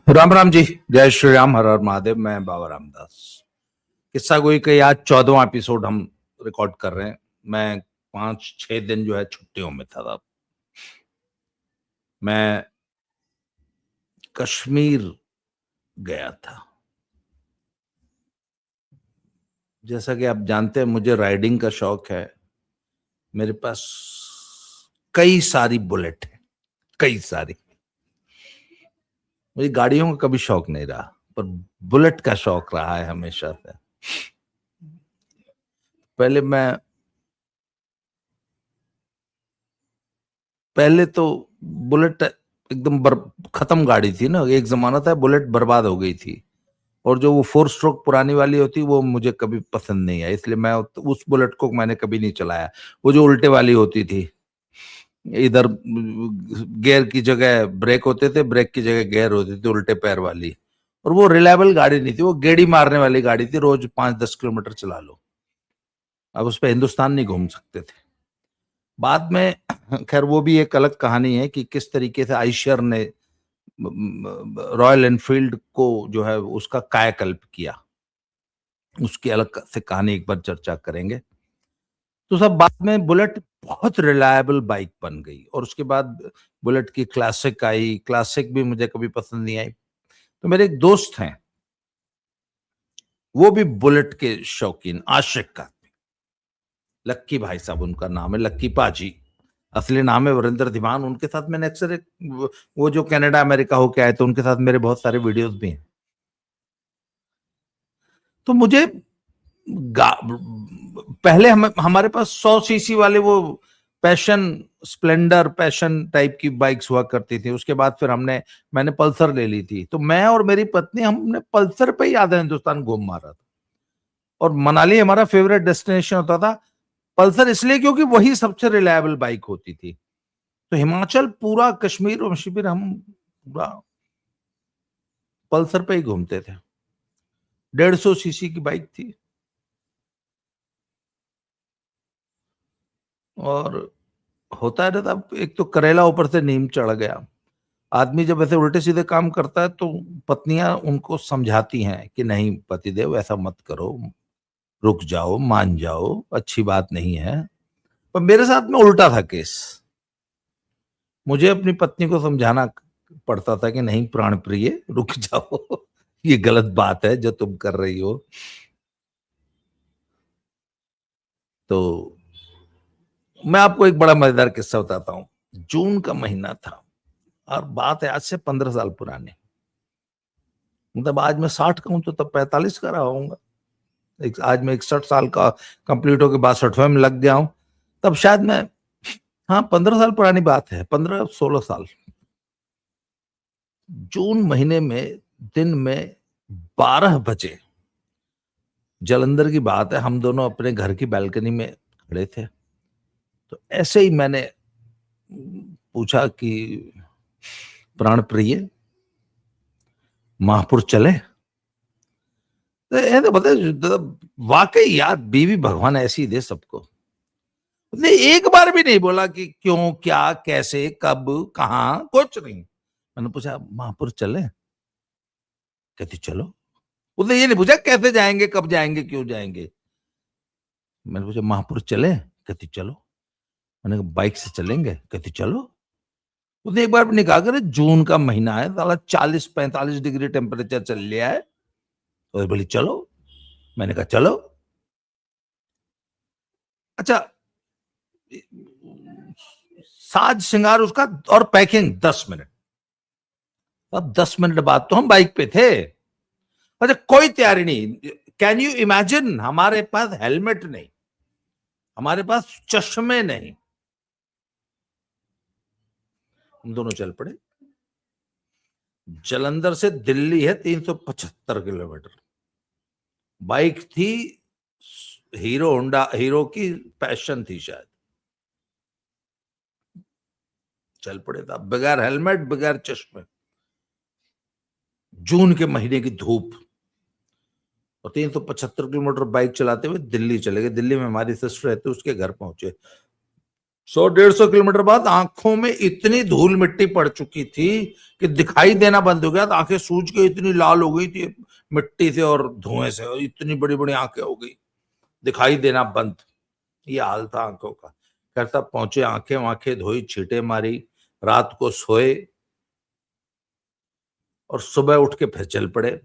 राम राम जी। जय श्री राम, हर हर महादेव। मैं बाबा रामदास। किस्सा गोई के आज 14वां एपिसोड हम रिकॉर्ड कर रहे हैं। मैं 5-6 दिन जो है छुट्टियों में था। मैं कश्मीर गया था। जैसा कि आप जानते हैं, मुझे राइडिंग का शौक है। मेरे पास कई सारी बुलेट है, कई सारी। मुझे गाड़ियों का कभी शौक नहीं रहा, पर बुलेट का शौक रहा है हमेशा से। पहले मैं पहले तो बुलेट एकदम खत्म गाड़ी थी ना। एक जमाना था बुलेट बर्बाद हो गई थी, और जो वो 4 स्ट्रोक पुरानी वाली होती वो मुझे कभी पसंद नहीं आई, इसलिए मैं उस बुलेट को मैंने कभी नहीं चलाया। वो जो उल्टे वाली होती थी, इधर गियर की जगह ब्रेक होते थे, ब्रेक की जगह गियर होती थी, उल्टे पैर वाली। और वो रिलायबल गाड़ी नहीं थी, वो गेड़ी मारने वाली गाड़ी थी। रोज 5-10 किलोमीटर चला लो, अब उस पर हिंदुस्तान नहीं घूम सकते थे। बाद में खैर वो भी एक अलग कहानी है कि किस तरीके से आइशर ने रॉयल एनफील्ड को जो है उसका कायाकल्प किया। उसकी अलग से कहानी एक बार चर्चा करेंगे। तो सब बाद में बुलेट बहुत रिलायबल बाइक बन गई, और उसके बाद बुलेट की क्लासिक आई। क्लासिक भी मुझे कभी पसंद नहीं आई। तो मेरे एक दोस्त हैं, वो भी बुलेट के शौकीन, आशिक का। लक्की भाई साहब उनका नाम है, लक्की पाजी। असली नाम है वरिंदर धीमान। उनके साथ मैंने अक्सर वो जो कनाडा अमेरिका होके आए, तो उनके साथ मेरे बहुत सारे वीडियोस भी हैं। तो मुझे पहले हमारे पास 100 सीसी वाले वो पैशन, स्प्लेंडर पैशन टाइप की बाइक्स हुआ करती थी। उसके बाद फिर मैंने पल्सर ले ली थी। तो मैं और मेरी पत्नी, हमने पल्सर पे ही आधा हिंदुस्तान घूम मारा था। और मनाली हमारा फेवरेट डेस्टिनेशन होता था। पल्सर इसलिए क्योंकि वही सबसे रिलायबल बाइक होती थी। तो हिमाचल पूरा, कश्मीर और शिविर, हम पूरा पल्सर पे ही घूमते थे। 150 सीसी की बाइक थी। और होता है ना, तब एक तो करेला ऊपर से नीम चढ़ गया। आदमी जब ऐसे उल्टे सीधे काम करता है, तो पत्नियां उनको समझाती हैं कि नहीं पतिदेव, ऐसा मत करो, रुक जाओ, मान जाओ, अच्छी बात नहीं है। पर मेरे साथ में उल्टा था केस। मुझे अपनी पत्नी को समझाना पड़ता था कि नहीं प्राण प्रिय, रुक जाओ, ये गलत बात है जो तुम कर रही हो। तो मैं आपको एक बड़ा मजेदार किस्सा बताता हूँ। जून का महीना था, और बात है आज से 15 साल पुरानी। मतलब आज मैं 60 का हूं, तो तब 45 का रहा होऊंगा। आज मैं 61 साल का कंप्लीट होकर 62वें में लग गया हूं। तब शायद मैं, हाँ, 15 साल पुरानी बात है, 15-16 साल। जून महीने में दिन में 12 बजे, जलंधर की बात है, हम दोनों अपने घर की बालकनी में खड़े थे। तो ऐसे ही मैंने पूछा कि प्राण प्रिय, महापुर चले। तो ये तो पता है, वाकई यार, बीवी भगवान ऐसी दे सबको। उसने एक बार भी नहीं बोला कि क्यों, क्या, कैसे, कब, कहाँ, कुछ नहीं। मैंने पूछा महापुर चले? कहती चलो। उसने ये नहीं पूछा कैसे जाएंगे, कब जाएंगे, क्यों जाएंगे। मैंने पूछा महापुर चले? कहती चलो। मैंने कहा बाइक से चलेंगे? कहती चलो। उसने एक बार भी नहीं कहा, अगर जून का महीना है, साला 40-45 डिग्री टेम्परेचर चल लिया है, और बोली चलो। मैंने कहा चलो। अच्छा, साज श्रृंगार उसका और पैकिंग 10 मिनट। अब 10 मिनट बाद तो हम बाइक पे थे। अच्छा, कोई तैयारी नहीं। कैन यू इमेजिन, हमारे पास हेलमेट नहीं, हमारे पास चश्मे नहीं। हम दोनों चल पड़े। जलंधर से दिल्ली है 375 किलोमीटर। बाइक थी हीरो होंडा, हीरो की पैशन थी शायद। चल पड़े था बगैर हेलमेट, बगैर चश्मे। जून के महीने की धूप, और 375 किलोमीटर बाइक चलाते हुए दिल्ली चले गए। दिल्ली में हमारी सिस्टर रहती, उसके घर पहुंचे। 100-150 किलोमीटर बाद आंखों में इतनी धूल मिट्टी पड़ चुकी थी कि दिखाई देना बंद हो गया, तो आंखें सूज के इतनी लाल हो गई थी मिट्टी से और धुएं से, और इतनी बड़ी बड़ी आंखें हो गई, दिखाई देना बंद। ये हाल था आंखों का। खैर तब पहुंचे, आंखें वांखें धोई, छींटे मारी, रात को सोए और सुबह उठ के फिर चल पड़े।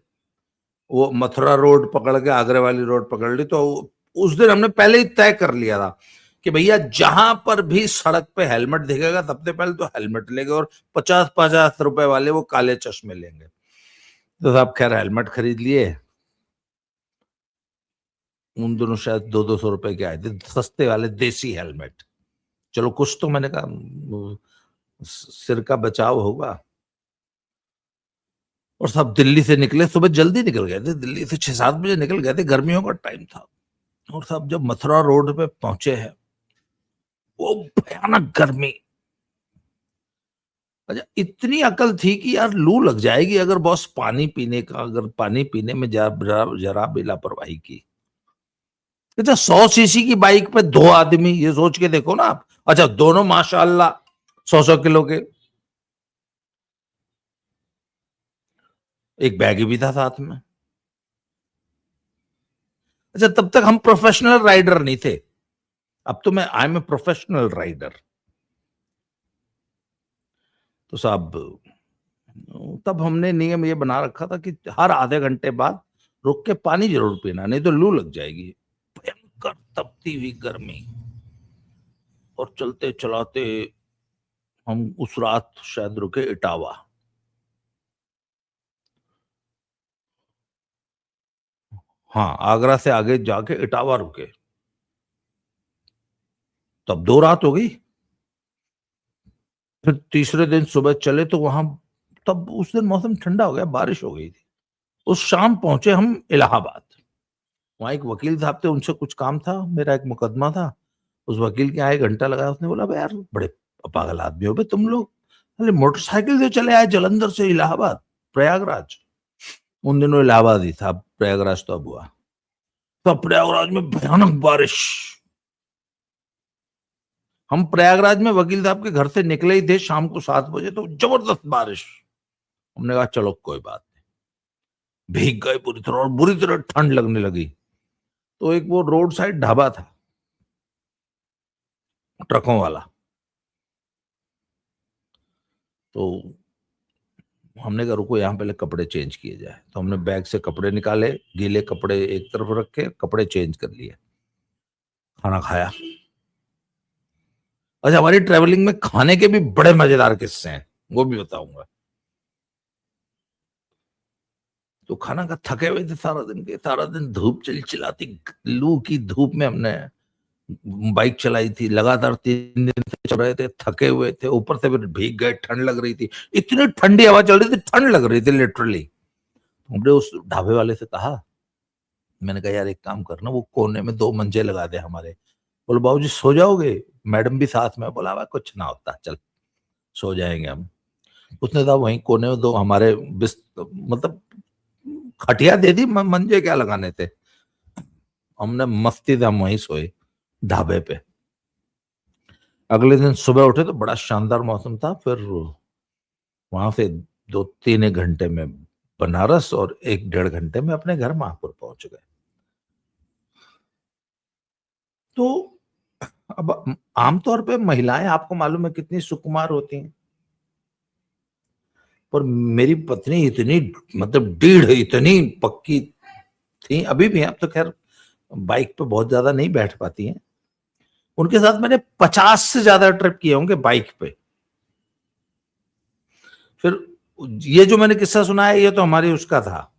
वो मथुरा रोड पकड़ के आगरे वाली रोड पकड़ ली। तो उस दिन हमने पहले ही तय कर लिया था कि भैया जहां पर भी सड़क पे हेलमेट दिखेगा सबसे पहले तो हेलमेट लेंगे, और 50-50 रुपए वाले वो काले चश्मे लेंगे। तो साहब खैर हेलमेट खरीद लिए। उन दोनों शायद 200-200 रुपए के आए थे, सस्ते वाले देसी हेलमेट। चलो कुछ तो, मैंने कहा सिर का बचाव होगा। और सब दिल्ली से निकले, सुबह जल्दी निकल गए थे, दिल्ली से 6-7 बजे निकल गए थे, गर्मियों का टाइम था। और सब जब मथुरा रोड पे पहुंचे हैं, वो भयानक गर्मी। अच्छा, इतनी अकल थी कि यार लू लग जाएगी अगर बॉस पानी पीने का, अगर पानी पीने में जरा भी लापरवाही की। अच्छा, 100 सीसी की बाइक पे 2 आदमी, ये सोच के देखो ना आप। अच्छा, दोनों माशाल्लाह 100-100 किलो के। एक बैग भी था साथ में। अच्छा, तब तक हम प्रोफेशनल राइडर नहीं थे, अब तो मैं I am a professional rider. तो साहब तब हमने नियम ये बना रखा था कि हर आधे घंटे बाद रुक के पानी जरूर पीना, नहीं तो लू लग जाएगी। भयंकर तपती हुई गर्मी। और चलते चलाते हम उस रात शायद रुके इटावा। हाँ, आगरा से आगे जाके इटावा रुके। तब 2 रात हो गई। फिर तीसरे दिन सुबह चले तो वहां, तब उस दिन मौसम ठंडा हो गया, बारिश हो गई थी। उस शाम पहुंचे हम इलाहाबाद। वहां एक वकील साहब थे, उनसे कुछ काम था, मेरा एक मुकदमा था। उस वकील के आए, घंटा लगाया, उसने बोला यार बड़े पागल आदमी हो बे तुम लोग, अरे मोटरसाइकिल से चले आए जलंधर से इलाहाबाद, प्रयागराज। उन दिनों इलाहाबाद ही था, प्रयागराज तो अब हुआ। तो प्रयागराज में भयानक बारिश। हम प्रयागराज में वकील साहब के घर से निकले ही थे शाम को 7 बजे, तो जबरदस्त बारिश। हमने कहा चलो कोई बात नहीं, भीग गए पूरी तरह, और बुरी तरह ठंड लगने लगी। तो एक वो रोड साइड ढाबा था ट्रकों वाला। तो हमने कहा रुको यहाँ पहले कपड़े चेंज किए जाए। तो हमने बैग से कपड़े निकाले, गीले कपड़े एक तरफ रखे, कपड़े चेंज कर लिए, खाना खाया। अच्छा, हमारी ट्रेवलिंग में खाने के भी बड़े मजेदार किस्से हैं, वो भी बताऊंगा। तो खाना का थके हुए थे सारा दिन के, सारा दिन धूप चिलचिलाती लू की धूप में हमने बाइक चलाई थी, लगातार 3 दिन से चल रहे थे, थके हुए थे, ऊपर से फिर भीग गए, ठंड लग रही थी, इतनी ठंडी हवा चल रही थी, ठंड लग रही थी लिटरली। हमने उस ढाबे वाले से कहा, मैंने कहा यार एक काम करना, वो कोने में 2 मंजे लगा दे हमारे। बोले बाबूजी सो जाओगे, मैडम भी साथ में। बोला कुछ ना होता, चल सो जाएंगे हम। उसने कहा वहीं कोने में 2 हमारे मतलब खटिया दे दी, मंजे क्या लगाने थे। हमने मस्ती से हम वहीं सोए ढाबे पे। अगले दिन सुबह उठे तो बड़ा शानदार मौसम था। फिर वहां से 2-3 घंटे में बनारस, और 1-1.5 घंटे में अपने घर महापुर पहुंच गए। तो अब आमतौर पे महिलाएं आपको मालूम है कितनी सुकुमार होती हैं, पर मेरी पत्नी इतनी, मतलब ढीढ़, इतनी पक्की थी, अभी भी हैं, अब तो खैर बाइक पे बहुत ज्यादा नहीं बैठ पाती हैं। उनके साथ मैंने 50 से ज्यादा ट्रिप किए होंगे बाइक पे। फिर ये जो मैंने किस्सा सुना है, ये तो हमारी उसका था,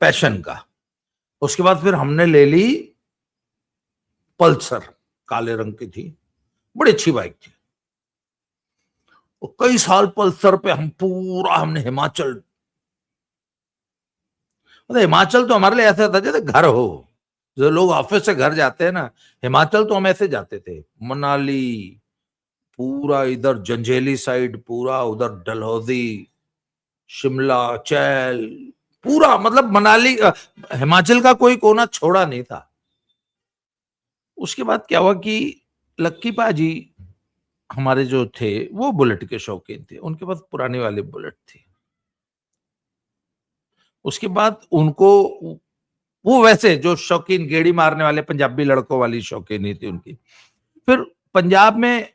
पैशन का। उसके बाद फिर हमने ले ली पल्सर, काले रंग की थी, बड़ी अच्छी बाइक थी। और कई साल पल्सर पे हम पूरा, हमने हिमाचल, मतलब हिमाचल तो हमारे लिए ऐसा था जैसे घर हो। जो लोग ऑफिस से घर जाते हैं ना, हिमाचल तो हम ऐसे जाते थे। मनाली, पूरा इधर जंजेली साइड, पूरा उधर डलहौजी, शिमला, चैल, पूरा मतलब मनाली, हिमाचल का कोई कोना छोड़ा नहीं था। उसके बाद क्या हुआ कि लक्की पाजी हमारे जो थे वो बुलेट के शौकीन थे, उनके पास पुरानी वाली बुलेट थी। उसके बाद उनको वो वैसे जो शौकीन गेड़ी मारने वाले पंजाबी लड़कों वाली शौकीनी थी उनकी। फिर पंजाब में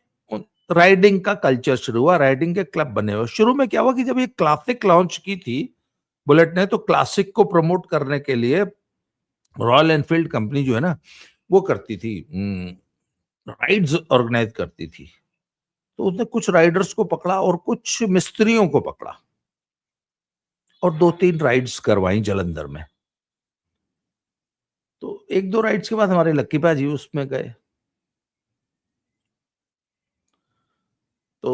राइडिंग का कल्चर शुरू हुआ, राइडिंग के क्लब बने हुए। शुरू में क्या हुआ कि जब ये क्लासिक लॉन्च की थी बुलेट ने, तो क्लासिक को प्रमोट करने के लिए रॉयल एनफील्ड कंपनी जो है ना, वो करती थी, राइड्स ऑर्गेनाइज करती थी। तो उसने कुछ राइडर्स को पकड़ा और कुछ मिस्त्रियों को पकड़ा और 2-3 राइड्स करवाई जलंधर में। तो 1-2 राइड्स के बाद हमारे लक्की पाजी उसमें गए। तो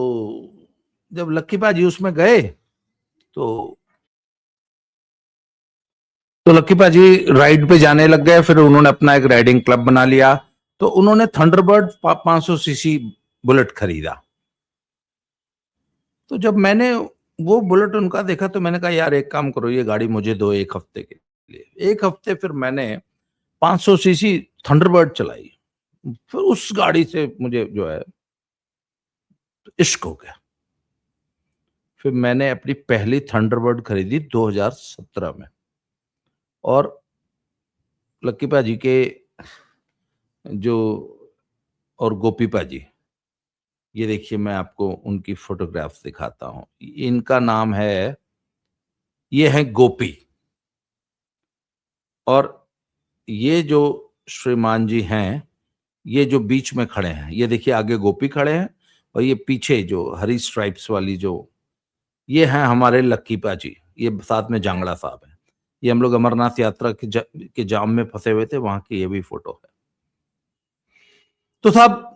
जब लक्की पाजी उसमें गए तो लक्की पाजी राइड पे जाने लग गए। फिर उन्होंने अपना एक राइडिंग क्लब बना लिया। तो उन्होंने थंडरबर्ड 500 सीसी बुलेट खरीदा। तो जब मैंने वो बुलेट उनका देखा तो मैंने कहा यार एक काम करो, ये गाड़ी मुझे दो 1 हफ्ते के लिए। 1 हफ्ते फिर मैंने 500 सीसी थंडरबर्ड चलाई। फिर उस गाड़ी से मुझे जो है इश्क हो गया। फिर मैंने अपनी पहली थंडरबर्ड खरीदी 2017 में। और लक्की पाजी के जो और गोपी पाजी, ये देखिए मैं आपको उनकी फोटोग्राफ्स दिखाता हूं। इनका नाम है, ये है गोपी, और ये जो श्रीमान जी हैं, ये जो बीच में खड़े हैं, ये देखिए आगे गोपी खड़े हैं और ये पीछे जो हरी स्ट्राइप्स वाली जो, ये हैं हमारे लक्की पाजी। ये साथ में जांगड़ा साहब हैं। ये हम लोग अमरनाथ यात्रा के जाम में फंसे हुए थे, वहां की ये भी फोटो है। तो साहब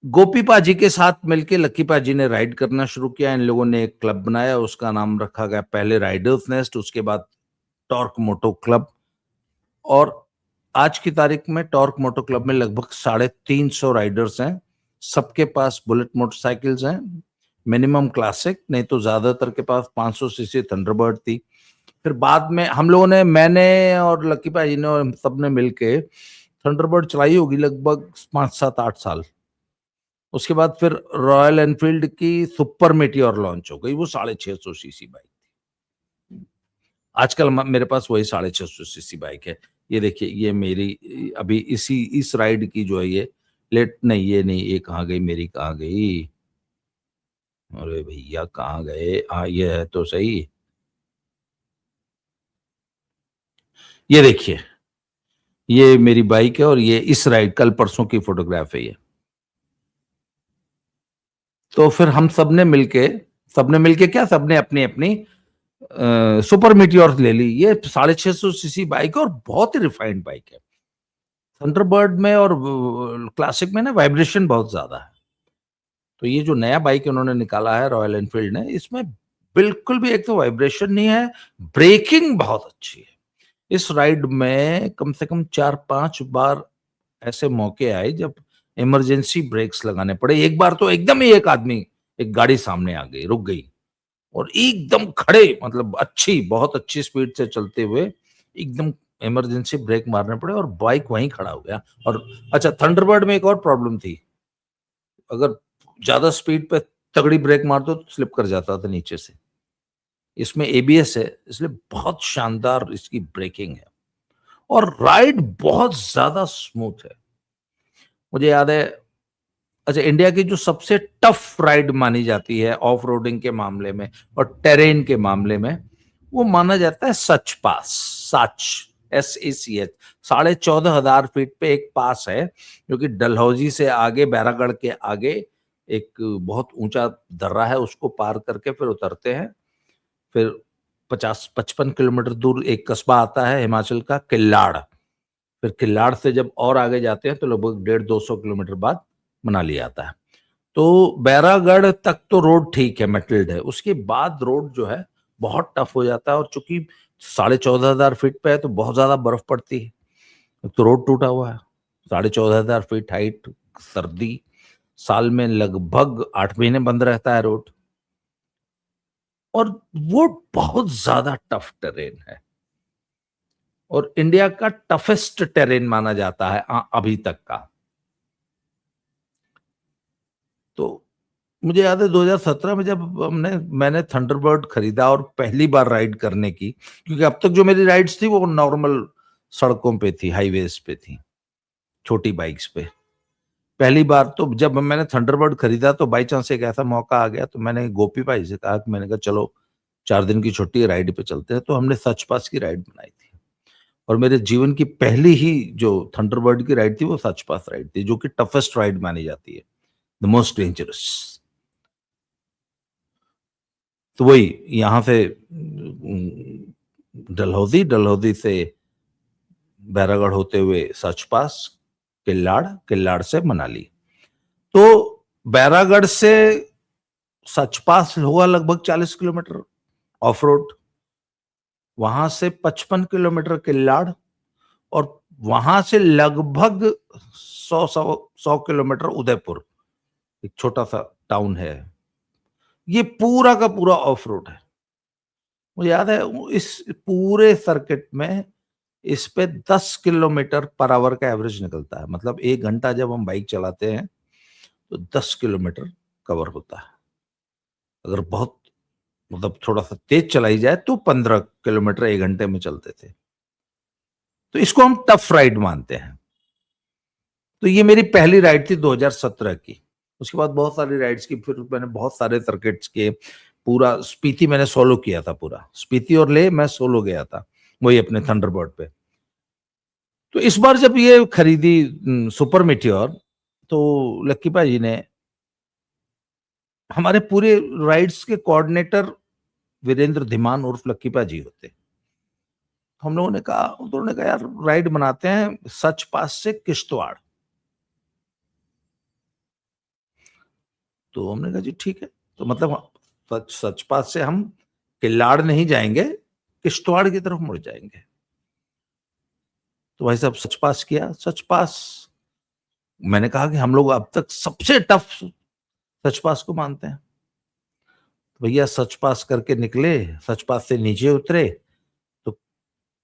गोपी पाजी के साथ मिलके लक्की पाजी ने राइड करना शुरू किया। इन लोगों ने एक क्लब बनाया, उसका नाम रखा गया पहले राइडर्स नेस्ट, उसके बाद टॉर्क मोटो क्लब। और आज की तारीख में टॉर्क मोटो क्लब में लगभग 350 राइडर्स हैं। सबके पास बुलेट मोटरसाइकिल्स हैं, मिनिमम क्लासिक, नहीं तो ज्यादातर के पास 500 सीसी थंडरबर्ड थी। फिर बाद में हम लोगों ने, मैंने और लक्की भाई ने और सबने मिलके थंडरबर्ड चलाई होगी लगभग 5-7-8 साल। उसके बाद फिर रॉयल एनफील्ड की सुपर मेटियोर लॉन्च हो गई, वो 650 सीसी बाइक थी। आजकल मेरे पास वही 650 सीसी बाइक है। ये देखिए, ये मेरी अभी इस राइड की जो है, ये लेट नहीं, ये नहीं, ये कहाँ गई मेरी, कहाँ गई, अरे भैया कहाँ गए, ये है तो सही। ये देखिए, ये मेरी बाइक है और ये इस राइड कल परसों की फोटोग्राफ है ये। तो फिर हम सबने मिलके क्या, सबने अपनी अपनी सुपर मीटियोर ले ली। ये 650 सीसी बाइक है और बहुत ही रिफाइंड बाइक है। थंडरबर्ड में और क्लासिक में ना वाइब्रेशन बहुत ज्यादा है। तो ये जो नया बाइक उन्होंने निकाला है रॉयल एनफील्ड ने, इसमें बिल्कुल भी एक तो वाइब्रेशन नहीं है, ब्रेकिंग बहुत अच्छी है। इस राइड में कम से कम 4-5 बार ऐसे मौके आए जब इमरजेंसी ब्रेक्स लगाने पड़े। एक बार तो एकदम ही एक आदमी, एक गाड़ी सामने आ गई, रुक गई और एकदम खड़े, मतलब बहुत अच्छी स्पीड से चलते हुए एकदम इमरजेंसी ब्रेक मारने पड़े और बाइक वहीं खड़ा हो गया। और अच्छा, थंडरबर्ड में एक और प्रॉब्लम थी, अगर ज्यादा स्पीड पे तगड़ी ब्रेक मार दो तो स्लिप कर जाता था नीचे से। इसमें एबीएस है, इसलिए बहुत शानदार इसकी ब्रेकिंग है और राइड बहुत ज्यादा स्मूथ है। मुझे याद है, अच्छा, इंडिया की जो सबसे टफ राइड मानी जाती है ऑफ रोडिंग के मामले में और टेरेन के मामले में, वो माना जाता है सच पास। सच, SACH, 14,500 फीट पे एक पास है जो कि डलहौजी से आगे, बैरागढ़ के आगे एक बहुत ऊंचा दर्रा है, उसको पार करके फिर उतरते हैं। फिर 50-55 किलोमीटर दूर एक कस्बा आता है हिमाचल का, किल्लाड़। फिर किल्लाड़ से जब और आगे जाते हैं तो लगभग 150-200 किलोमीटर बाद मनाली आता है। तो बैरागढ़ तक तो रोड ठीक है, मेटल्ड है, उसके बाद रोड जो है बहुत टफ हो जाता है। और चूंकि 14,500 फीट पे है तो बहुत ज्यादा बर्फ पड़ती है, तो रोड टूटा हुआ है। 14,500 फीट हाइट, सर्दी, साल में लगभग 8 महीने बंद रहता है रोड, और वो बहुत ज्यादा टफ टेरेन है। और इंडिया का टफेस्ट टेरेन माना जाता है अभी तक का। तो मुझे याद है 2017 में जब मैंने थंडरबर्ड खरीदा और पहली बार राइड करने की, क्योंकि अब तक जो मेरी राइड्स थी वो नॉर्मल सड़कों पे थी, हाईवेज पे थी, छोटी बाइक्स पे। पहली बार तो जब मैंने थंडरबर्ड खरीदा तो बाई चांस एक ऐसा मौका आ गया, तो मैंने गोपी भाई से कहा कि मैंने कहा चलो 4 दिन की छुट्टी है, राइड पे चलते हैं। तो हमने सच पास की राइड बनाई थी और मेरे जीवन की पहली ही जो थंडरबर्ड की राइड थी वो सच पास राइड थी, जो कि टफेस्ट राइड मानी जाती है, द मोस्ट डेंजरस। तो वही यहां से डलहौजी, डलहौजी से बैरागढ़ होते हुए सच पास, किल्लाड़, किल्लाड़ से मनाली। तो बैरागढ़ से सच पास होगा लगभग 40 किलोमीटर ऑफ रोड, वहां से 55 किलोमीटर किल्लाड़, और वहां से लगभग 100 किलोमीटर उदयपुर, एक छोटा सा टाउन है। ये पूरा का पूरा ऑफ रोड है। मुझे याद है इस पूरे सर्किट में इस पे 10 किलोमीटर पर आवर का एवरेज निकलता है। मतलब 1 घंटा जब हम बाइक चलाते हैं तो 10 किलोमीटर कवर होता है। अगर बहुत मतलब थोड़ा सा तेज चलाई जाए तो 15 किलोमीटर 1 घंटे में चलते थे। तो इसको हम टफ राइड मानते हैं। तो ये मेरी पहली राइड थी 2017 की। उसके बाद बहुत सारी राइड्स की, फिर मैंने बहुत सारे सर्किट्स के, पूरा स्पीति मैंने सोलो किया था, पूरा स्पीति और ले मैं सोलो गया था वही अपने थंडरबर्ड पे। तो इस बार जब ये खरीदी सुपर मिटियोर, तो लक्की भाई ने, हमारे पूरे राइड्स के कोऑर्डिनेटर वीरेंद्र धीमान उर्फ लक्की जी होते। हम लोगों ने कहा, उन्होंने कहा यार राइड बनाते हैं सच पास से किश्तवाड़। तो हमने कहा जी ठीक है। तो मतलब सच पास से हम किल्लाड़ नहीं जाएंगे, किश्तवाड़ की तरफ मुड़ जाएंगे। तो भाई साहब सच पास किया। सच पास मैंने कहा कि हम लोग अब तक सबसे टफ सच पास को मानते हैं। तो भैया सच पास करके निकले, सच पास से नीचे उतरे तो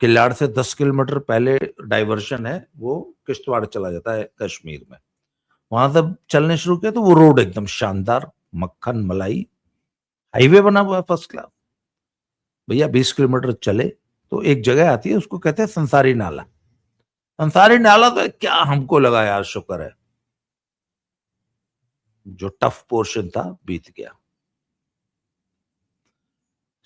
किल्लाड़ से 10 किलोमीटर पहले डाइवर्शन है, वो किश्तवाड़ चला जाता है कश्मीर में। वहां तब चलने शुरू किया तो वो रोड एकदम शानदार, मक्खन मलाई, हाईवे बना हुआ है फर्स्ट क्लास। भैया 20 किलोमीटर चले तो एक जगह आती है, उसको कहते हैं संसारी नाला। संसारी नाला तो क्या हमको लगा यार शुक्र है, जो टफ पोर्शन था बीत गया।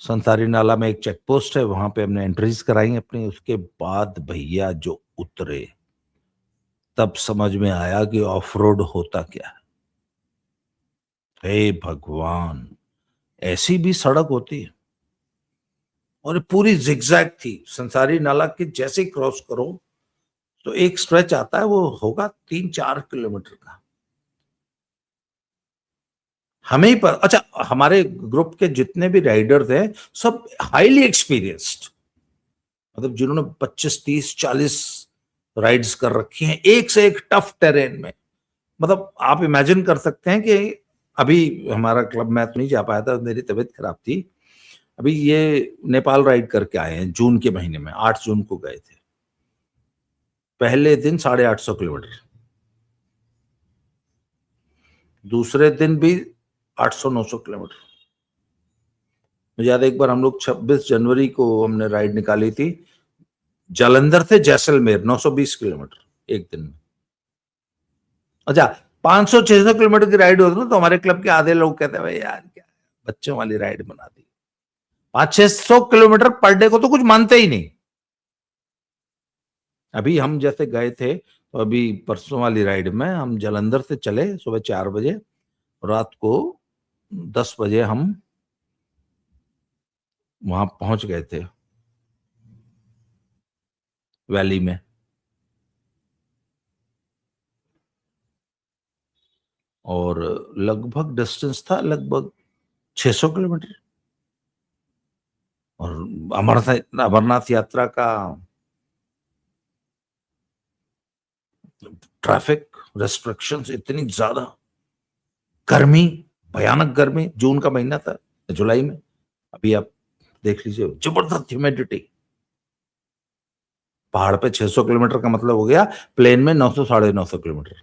संसारी नाला में एक चेक पोस्ट है, वहां पे हमने एंट्रीज कराई अपनी। उसके बाद भैया जो उतरे तब समझ में आया कि ऑफ रोड होता क्या है। हे भगवान, ऐसी भी सड़क होती है। और पूरी जिगजैग थी। संसारी नाला के जैसे ही क्रॉस करो तो एक स्ट्रेच आता है, वो होगा 3-4 किलोमीटर का। हमें ही पर अच्छा, हमारे ग्रुप के जितने भी राइडर थे सब हाईली एक्सपीरियंस्ड, मतलब जिन्होंने 25-30-40 राइड्स कर रखी हैं एक से एक टफ टेरेन में। मतलब आप इमेजिन कर सकते हैं कि अभी हमारा क्लब, मैं तो नहीं जा पाया था, मेरी तबीयत खराब थी। अभी ये नेपाल राइड करके आए हैं जून के महीने में, 8 जून को गए थे। पहले दिन 850 किलोमीटर, दूसरे दिन भी 800-900 किलोमीटर। मुझे याद है एक बार हम लोग 26 जनवरी को हमने राइड निकाली थी जालंधर से जैसलमेर, 920 किलोमीटर एक दिन में। अच्छा, 500-600 किलोमीटर की राइड होती ना तो हमारे क्लब के आधे लोग कहते हैं भाई यार क्या बच्चों वाली राइड बना दी। 500-600 किलोमीटर पर डे को तो कुछ मानते ही नहीं। अभी हम जैसे गए थे तो अभी परसों वाली राइड में हम जालंधर से चले सुबह 4 बजे, रात को 10 बजे हम वहां पहुंच गए थे वैली में। और लगभग डिस्टेंस था लगभग 600 किलोमीटर। और अमरनाथ अमरनाथ यात्रा का ट्रैफिक रेस्ट्रिक्शंस इतनी ज्यादा, गर्मी, भयानक गर्मी, जून का महीना था, जुलाई में। अभी आप देख लीजिए जबरदस्त ह्यूमिडिटी। पहाड़ पे 600 किलोमीटर का मतलब हो गया प्लेन में 900 साढ़े 900 किलोमीटर,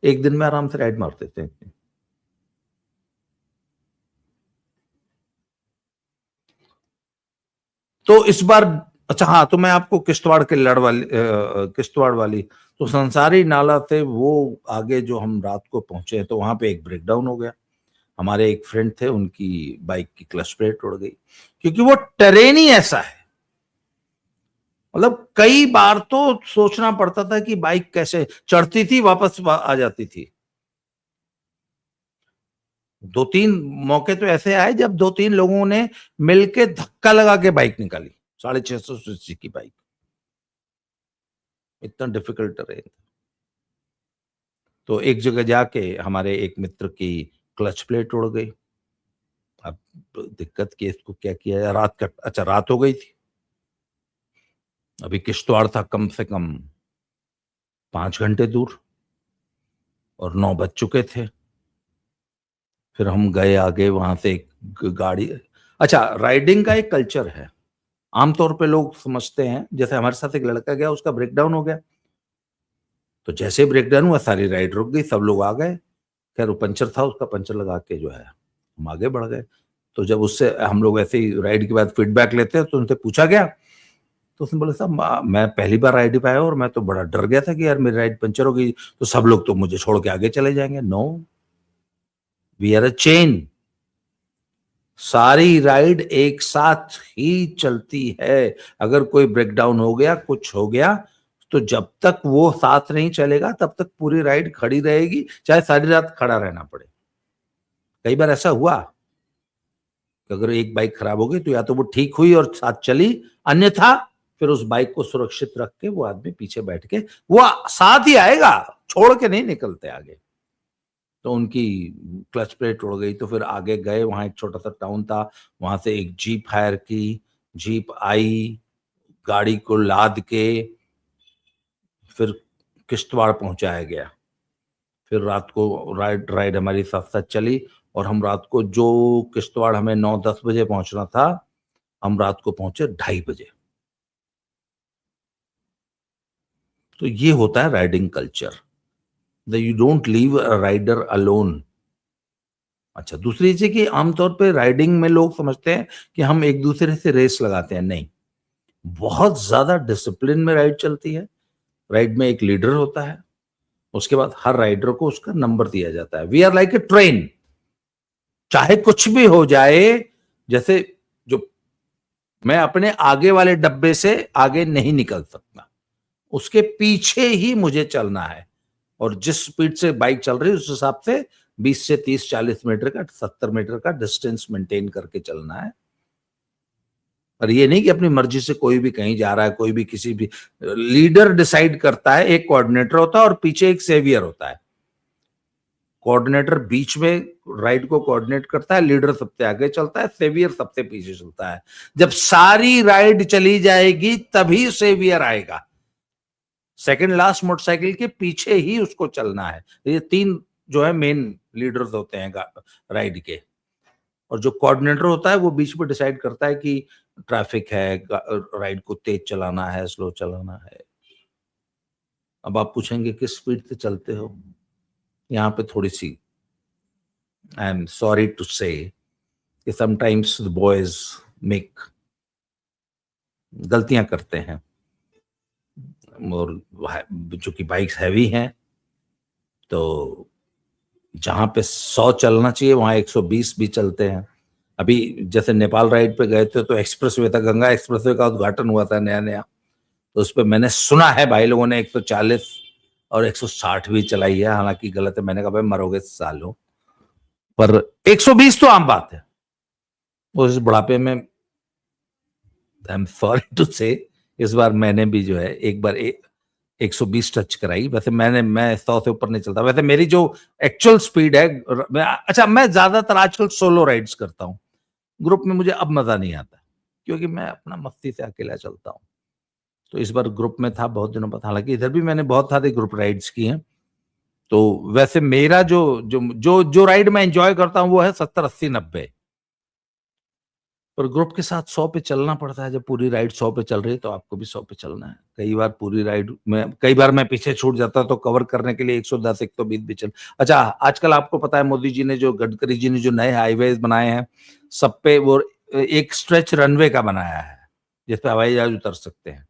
एक दिन में आराम से राइड मारते थे। तो इस बार अच्छा, हाँ, तो मैं आपको किश्तवाड़ के किश्तवाड़ वाली, तो संसारी नाला से वो आगे जो हम रात को पहुंचे तो वहां पे एक ब्रेकडाउन हो गया। हमारे एक फ्रेंड थे, उनकी बाइक की क्लच प्लेट उड़ गई, क्योंकि वो टेरेन ही ऐसा है। मतलब कई बार तो सोचना पड़ता था कि बाइक कैसे चढ़ती थी वापस आ जाती थी। दो तीन मौके तो ऐसे आए जब दो तीन लोगों ने मिलके धक्का लगा के बाइक निकाली, 650 की बाइक, इतना डिफिकल्ट टेरेन। तो एक जगह जाके हमारे एक मित्र की क्लच प्लेट उड़ गई। अब दिक्कत की इसको क्या किया जाए, रात का, अच्छा रात हो गई थी, अभी किश्तवाड़ था कम से कम 5 घंटे दूर और 9 बज चुके थे। फिर हम गए आगे, वहां से एक गाड़ी, अच्छा राइडिंग का एक कल्चर है। आमतौर पे लोग समझते हैं, जैसे हमारे साथ एक लड़का गया, उसका ब्रेकडाउन हो गया, तो जैसे ब्रेकडाउन हुआ सारी राइड रुक गई, सब लोग आ गए। खैर वो पंचर था, उसका पंचर लगा के जो है हम आगे बढ़ गए। तो जब उससे हम लोग ऐसे ही राइड के बाद फीडबैक लेते हैं तो उनसे पूछा गया, तो उसने बोला साहब मैं पहली बार राइड पे आया और मैं तो बड़ा डर गया था कि यार मेरी राइड पंचर हो गई तो सब लोग तो मुझे छोड़ के आगे चले जाएंगे। No, we are a chain, सारी राइड एक साथ ही चलती है। अगर कोई ब्रेकडाउन हो गया, कुछ हो गया, तो जब तक वो साथ नहीं चलेगा तब तक पूरी राइड खड़ी रहेगी, चाहे सारी रात खड़ा रहना पड़े। कई बार ऐसा हुआ कि अगर एक बाइक खराब हो गई तो या तो वो ठीक हुई और साथ चली, अन्यथा फिर उस बाइक को सुरक्षित रख के वो आदमी पीछे बैठ के वो साथ ही आएगा, छोड़ के नहीं निकलते आगे। तो उनकी क्लच प्लेट उड़ गई, तो फिर आगे गए, वहां एक छोटा सा टाउन था, वहां से एक जीप हायर की, जीप आई, गाड़ी को लाद के फिर किश्तवाड़ पहुंचाया गया। फिर रात को राइड राइड हमारी साथ साथ चली, और हम रात को जो किश्तवाड़ हमें 9-10 बजे पहुंचना था, हम रात को पहुंचे 2:30 बजे। तो ये होता है riding culture, you don't leave a rider alone. अच्छा, दूसरी चीज कि आमतौर पे राइडिंग में लोग समझते हैं कि हम एक दूसरे से रेस लगाते हैं, नहीं, बहुत ज्यादा डिसिप्लिन में राइड चलती है। राइड में एक लीडर होता है, उसके बाद हर राइडर को उसका नंबर दिया जाता है। We are like a train, चाहे कुछ भी हो जाए, जैसे जो मैं अपने आगे वाले डब्बे से आगे नहीं निकल सकता, उसके पीछे ही मुझे चलना है, और जिस स्पीड से बाइक चल रही है उस हिसाब से 20 से 30-40 मीटर का, 70 मीटर का डिस्टेंस मेंटेन करके चलना है। और ये नहीं कि अपनी मर्जी से कोई भी कहीं जा रहा है, कोई भी किसी भी, लीडर डिसाइड करता है, एक कोऑर्डिनेटर होता है और पीछे एक सेवियर होता है। कोऑर्डिनेटर बीच में राइड को कोऑर्डिनेट करता है, लीडर सबसे आगे चलता है, सेवियर सबसे पीछे चलता है। जब सारी राइड चली जाएगी तभी सेवियर आएगा, सेकंड लास्ट मोटरसाइकिल के पीछे ही उसको चलना है। ये तीन जो है मेन लीडर्स होते हैं राइड के, और जो कोऑर्डिनेटर होता है वो बीच में डिसाइड करता है कि ट्रैफिक है, राइड को तेज चलाना है, स्लो चलाना है। अब आप पूछेंगे किस स्पीड से चलते हो, यहाँ पे थोड़ी सी आई एम सॉरी टू से कि समटाइम्स द बॉयज मेक गलतियां करते हैं, और जो कि बाइक्स हैवी हैं, तो जहां पे 100 चलना चाहिए वहां 120 भी चलते हैं। अभी जैसे नेपाल राइड पे गए थे तो एक्सप्रेस वे था, गंगा एक्सप्रेस वे का उद्घाटन हुआ था नया नया, तो उस पर मैंने सुना है भाई लोगों ने 140 और 160 भी चलाई है, हालांकि गलत है। मैंने कहा भाई मरोगे सालों, पर 120 तो आम बात है। उस बुढ़ापे में आई एम सॉरी टू से इस बार मैंने भी जो है एक बार 120 टच कराई। वैसे मैं 100 से ऊपर नहीं चलता, वैसे मेरी जो एक्चुअल स्पीड है, अच्छा मैं ज्यादातर आजकल सोलो राइड्स करता हूँ, ग्रुप में मुझे अब मजा नहीं आता, क्योंकि मैं अपना मस्ती से अकेला चलता हूँ। तो इस बार ग्रुप में था बहुत दिनों बाद, हालांकि इधर भी मैंने बहुत सारे ग्रुप राइड्स की हैं। तो वैसे मेरा जो जो जो जो राइड मैं एंजॉय करता हूँ वो है 70, 80, 90। पर ग्रुप के साथ 100 पे चलना पड़ता है। जब पूरी राइड 100 पे चल रही है तो आपको भी 100 पे चलना है। कई बार मैं पीछे छूट जाता तो कवर करने के लिए 110 120 भी चल। अच्छा, आजकल आपको पता है मोदी जी ने गडकरी जी ने जो नए हाईवेज बनाए हैं, सब पे वो एक स्ट्रेच रनवे का बनाया है जिस पे हवाई जहाज उतर सकते हैं।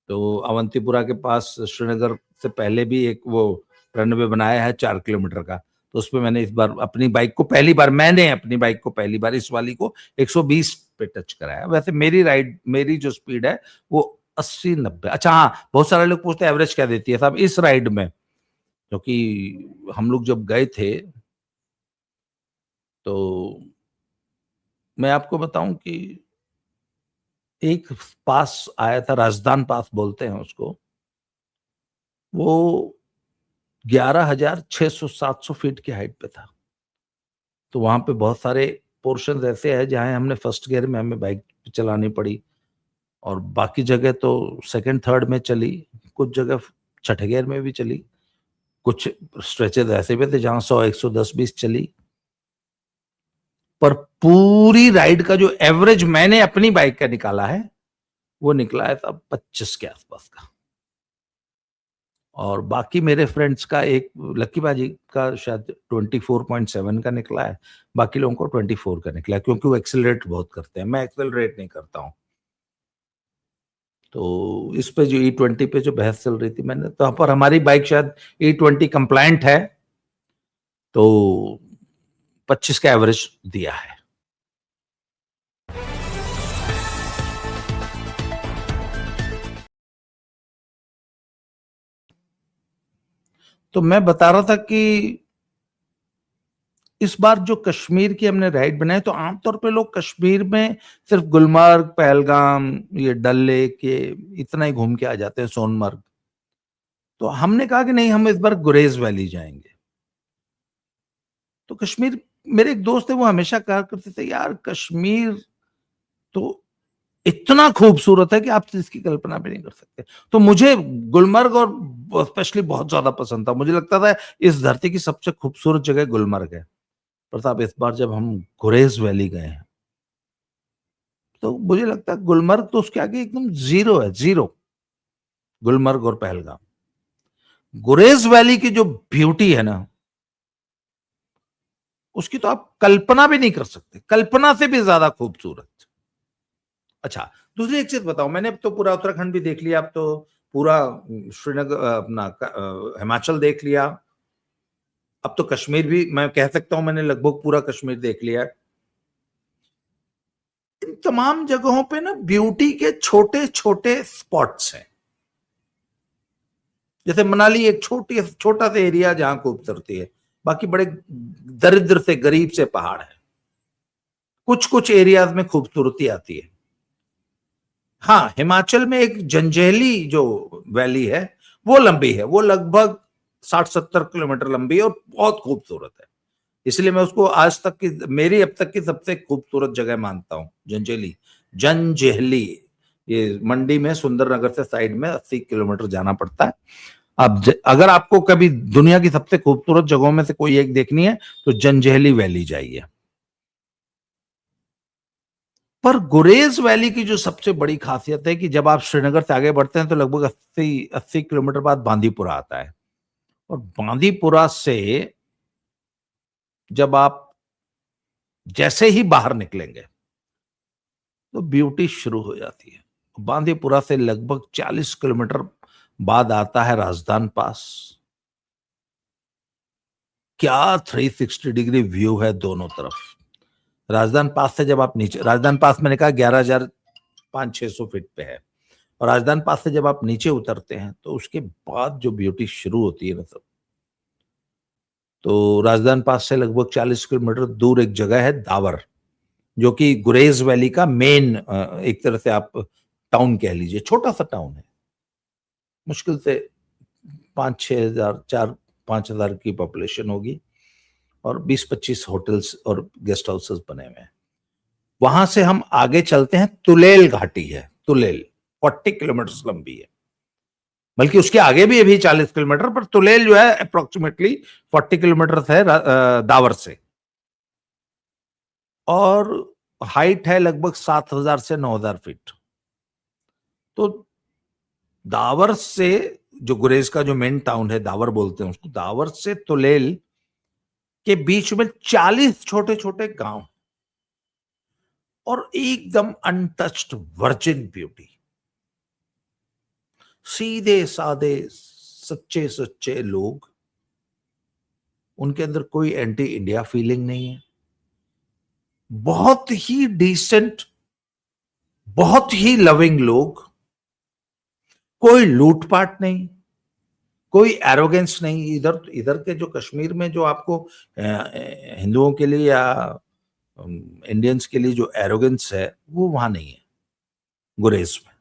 तो अवंतीपुरा के पास श्रीनगर से पहले भी एक वो रनवे बनाया है 4 किलोमीटर का। तो उसपे मैंने इस बार मैंने अपनी बाइक को पहली बार इस वाली को 120 पे टच कराया। वैसे मेरी जो स्पीड है वो 80-90। अच्छा हाँ, बहुत सारे लोग पूछते हैं एवरेज क्या देती है साहब इस राइड में, क्योंकि हम लोग जब गए थे तो मैं आपको बताऊं कि एक पास आया था, राजदान पास बोलते हैं उसको, वो 11,600-700 फीट की हाइट पे था। तो वहां पे बहुत सारे पोर्शन ऐसे हैं जहां हमने फर्स्ट गियर में हमें बाइक चलानी पड़ी, और बाकी जगह तो सेकंड थर्ड में चली, कुछ जगह छठे गियर में भी चली, कुछ स्ट्रेचेस ऐसे भी थे जहां 100 110 20 चली। पर पूरी राइड का जो एवरेज मैंने अपनी बाइक का निकाला है वो निकला है तब 25 के आसपास का। और बाकी मेरे फ्रेंड्स का एक लक्की बाजी का शायद 24.7 का निकला है, बाकी लोगों को 24 का निकला है, क्योंकि वो एक्सेलरेट बहुत करते हैं, मैं एक्सेलरेट नहीं करता हूं। तो इस पे जो E20 पे जो बहस चल रही थी, मैंने तो पर हमारी बाइक शायद E20 कंप्लायंट है, तो 25 का एवरेज दिया है। तो मैं बता रहा था कि इस बार जो कश्मीर की हमने राइड बनाई, तो आमतौर पे लोग कश्मीर में सिर्फ गुलमर्ग, पहलगाम, ये डल लेक, ये इतना ही घूम के आ जाते हैं, सोनमर्ग। तो हमने कहा कि नहीं, हम इस बार गुरेज वैली जाएंगे। तो कश्मीर, मेरे एक दोस्त है वो हमेशा कहा करते थे यार कश्मीर तो इतना खूबसूरत है कि आप इसकी कल्पना भी नहीं कर सकते। तो मुझे गुलमर्ग और स्पेशली बहुत ज्यादा पसंद था, मुझे लगता था इस धरती की सबसे खूबसूरत जगह गुलमर्ग है। प्रताप, इस बार जब हम गुरेज वैली गए हैं तो मुझे लगता है गुलमर्ग तो उसके आगे एकदम जीरो है, जीरो। गुलमर्ग और पहलगाम, गुरेज वैली की जो ब्यूटी है ना, उसकी तो आप कल्पना भी नहीं कर सकते, कल्पना से भी ज्यादा खूबसूरत। अच्छा, दूसरी एक चीज बताओ, मैंने अब तो पूरा उत्तराखंड भी देख लिया, अब तो पूरा श्रीनगर, अपना हिमाचल देख लिया, अब तो कश्मीर भी मैं कह सकता हूं मैंने लगभग पूरा कश्मीर देख लिया। इन तमाम जगहों पे ना ब्यूटी के छोटे छोटे स्पॉट्स हैं। जैसे मनाली एक छोटा सा एरिया जहां खूबसूरती है, बाकी बड़े दरिद्र से गरीब से पहाड़ है। कुछ कुछ एरियाज में खूबसूरती आती है। हाँ, हिमाचल में एक जंजैहली जो वैली है वो लंबी है, वो लगभग 60-70 किलोमीटर लंबी है और बहुत खूबसूरत है। इसलिए मैं उसको आज तक की, मेरी अब तक की सबसे खूबसूरत जगह मानता हूँ, जंजैहली। ये मंडी में सुंदरनगर से साइड में 80 किलोमीटर जाना पड़ता है। अब अगर आपको कभी दुनिया की सबसे खूबसूरत जगहों में से कोई एक देखनी है तो जंजैहली वैली जाइए। पर गुरेज वैली की जो सबसे बड़ी खासियत है कि जब आप श्रीनगर से आगे बढ़ते हैं तो लगभग 80 किलोमीटर बाद बांदीपुरा आता है, और बांदीपुरा से जब आप जैसे ही बाहर निकलेंगे तो ब्यूटी शुरू हो जाती है। बांदीपुरा से लगभग 40 किलोमीटर बाद आता है राजदान पास। क्या 360 डिग्री व्यू है दोनों तरफ। राजदान पास से जब आप नीचे, राजदान पास मैंने कहा 11,500-600 फीट पे है, और राजदान पास से जब आप नीचे उतरते हैं तो उसके बाद जो ब्यूटी शुरू होती है ना सब, तो राजदान पास से लगभग 40 किलोमीटर दूर एक जगह है दावर, जो कि गुरेज वैली का मेन, एक तरह से आप टाउन कह लीजिए, छोटा सा टाउन है, मुश्किल से 5-6 हजार, 4-5 हजार की पॉपुलेशन होगी, और 20-25 होटल्स और गेस्ट हाउसेस बने हुए हैं। वहां से हम आगे चलते हैं, तुलेल घाटी है, तुलेल 40 किलोमीटर लंबी है, बल्कि उसके आगे भी अभी 40 किलोमीटर, पर तुलेल जो है अप्रोक्सीमेटली 40 किलोमीटर है दावर से। और हाइट है लगभग 7,000 से 9,000 फीट। तो दावर से, जो गुरेज का जो मेन टाउन है दावर बोलते हैं उसको, दावर से तुलेल के बीच में 40 छोटे छोटे गांव और एकदम अनटच्ड वर्जिन ब्यूटी। सीधे साधे सच्चे सच्चे लोग, उनके अंदर कोई एंटी इंडिया फीलिंग नहीं है, बहुत ही डिसेंट, बहुत ही लविंग लोग, कोई लूटपाट नहीं, कोई एरोगेंस नहीं। इधर इधर के जो कश्मीर में जो आपको हिंदुओं के लिए या इंडियंस के लिए जो एरोगेंस है वो वहां नहीं है गुरेज में।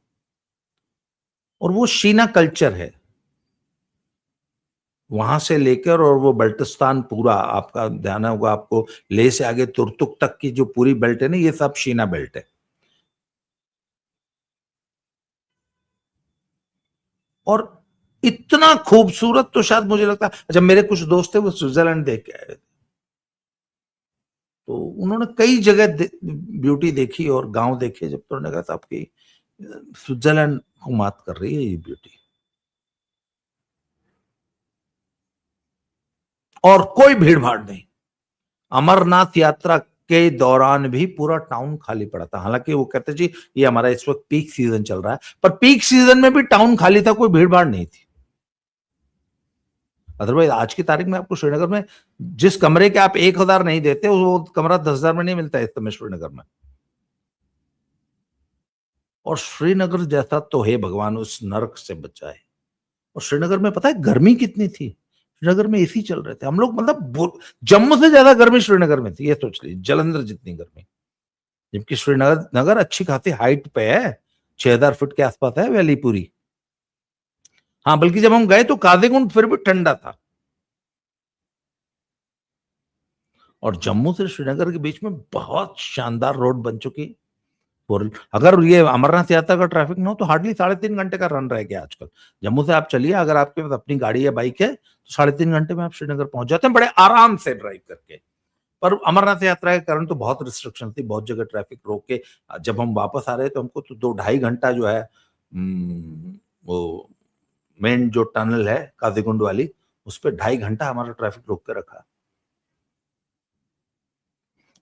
और वो शीना कल्चर है वहां से लेकर, और वो बल्टिस्तान पूरा, आपका ध्यान होगा आपको, लेह से आगे तुर्तुक तक की जो पूरी बेल्ट है ना, ये सब शीना बेल्ट है। और इतना खूबसूरत, तो शायद मुझे लगता है, अच्छा मेरे कुछ दोस्त थे वो स्विट्जरलैंड देख के आए थे, तो उन्होंने कई जगह ब्यूटी देखी और गांव देखे, जब तो उन्होंने कहा था आपकी स्विट्जरलैंड को मात कर रही है ये ब्यूटी। और कोई भीड़ भाड़ नहीं। अमरनाथ यात्रा के दौरान भी पूरा टाउन खाली पड़ा था। हालांकि वो कहते जी ये हमारा इस वक्त पीक सीजन चल रहा है, पर पीक सीजन में भी टाउन खाली था, कोई भीड़ भाड़ नहीं थी। अदरवाइज आज की तारीख में आपको श्रीनगर में जिस कमरे के आप 1,000 नहीं देते, वो कमरा 10,000 में नहीं मिलता है इस समय श्रीनगर में। और श्रीनगर जैसा तो हे भगवान उस नरक से बचाए। और श्रीनगर में पता है गर्मी कितनी थी? श्रीनगर में एसी चल रहे थे हम लोग, मतलब जम्मू से ज्यादा गर्मी श्रीनगर में थी, ये सोच लीजिए, जलंधर जितनी गर्मी। जबकि श्रीनगर नगर अच्छी खासी हाइट पे है, 6,000 फीट के आसपास है वैली पूरी। हाँ, बल्कि जब हम गए तो काजीगुंड फिर भी ठंडा था। और जम्मू से श्रीनगर के बीच में बहुत शानदार रोड बन चुकी। और अगर ये अमरनाथ यात्रा का ट्रैफिक ना हो तो हार्डली 3.5 घंटे का रन रह गया आजकल। जम्मू से आप चलिए, अगर आपके पास अपनी गाड़ी या बाइक है तो 3.5 घंटे में आप श्रीनगर पहुंच जाते हैं, बड़े आराम से ड्राइव करके। पर अमरनाथ यात्रा के कारण तो बहुत रिस्ट्रिक्शन थी, बहुत जगह ट्रैफिक रोक के। जब हम वापस आ रहे थे, हमको तो 2-2.5 घंटा जो है वो मेन जो टनल है काजीगुंड वाली, उस पर 2.5 घंटा हमारा ट्रैफिक रोक के रखा।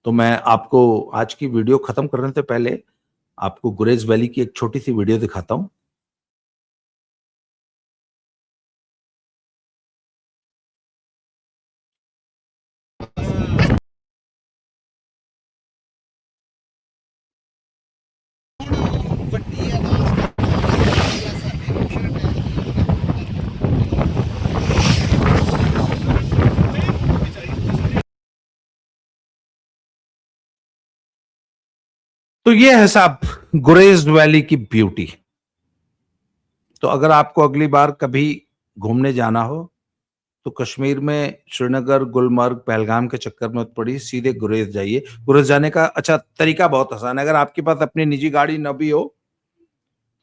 तो मैं आपको आज की वीडियो खत्म करने से पहले आपको गुरेज वैली की एक छोटी सी वीडियो दिखाता हूं। तो ये है साहब गुरेज वैली की ब्यूटी। तो अगर आपको अगली बार कभी घूमने जाना हो तो कश्मीर में श्रीनगर, गुलमर्ग, पहलगाम के चक्कर में मत पड़िए, सीधे गुरेज जाइए। गुरेज जाने का अच्छा तरीका बहुत आसान है। अगर आपके पास अपनी निजी गाड़ी न भी हो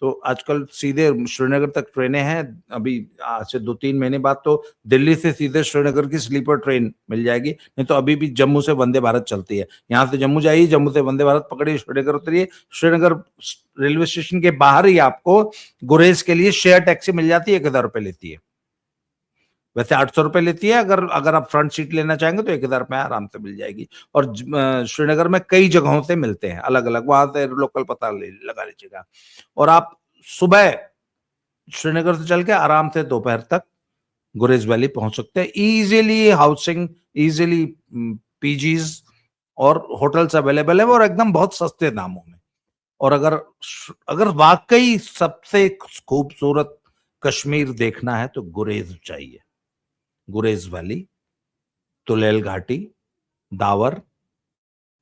तो आजकल सीधे श्रीनगर तक ट्रेनें हैं। अभी आज से 2-3 महीने बाद तो दिल्ली से सीधे श्रीनगर की स्लीपर ट्रेन मिल जाएगी, नहीं तो अभी भी जम्मू से वंदे भारत चलती है। यहाँ से जम्मू जाइए, जम्मू से वंदे भारत पकड़िए, श्रीनगर उतरिए। श्रीनगर रेलवे स्टेशन के बाहर ही आपको गुरेज के लिए शेयर टैक्सी मिल जाती है, 1,000 रुपए लेती है। वैसे 800 रुपए लेती है, अगर अगर आप फ्रंट सीट लेना चाहेंगे तो 1,000 में आराम से मिल जाएगी। और श्रीनगर में कई जगहों से मिलते हैं अलग अलग, वहां से लोकल पता लगा लीजिएगा। और आप सुबह श्रीनगर से चल के आराम से दोपहर तक गुरेज वैली पहुंच सकते हैं। इजीली हाउसिंग, इजीली पीजीज और होटल्स अवेलेबल है, और एकदम बहुत सस्ते दामों में। और अगर अगर वाकई सबसे खूबसूरत कश्मीर देखना है तो गुरेज चाहिए। गुरेज वैली, तुलेल घाटी, दावर,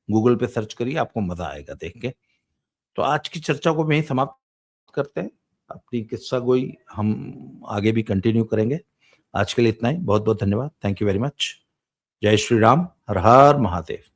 गूगल पे सर्च करिए, आपको मजा आएगा देख के। तो आज की चर्चा को वहीं समाप्त करते हैं। अपनी किस्सा गोई हम आगे भी कंटिन्यू करेंगे। आज के लिए इतना ही। बहुत बहुत धन्यवाद। Thank you very much. जय श्री राम। हर हर महादेव।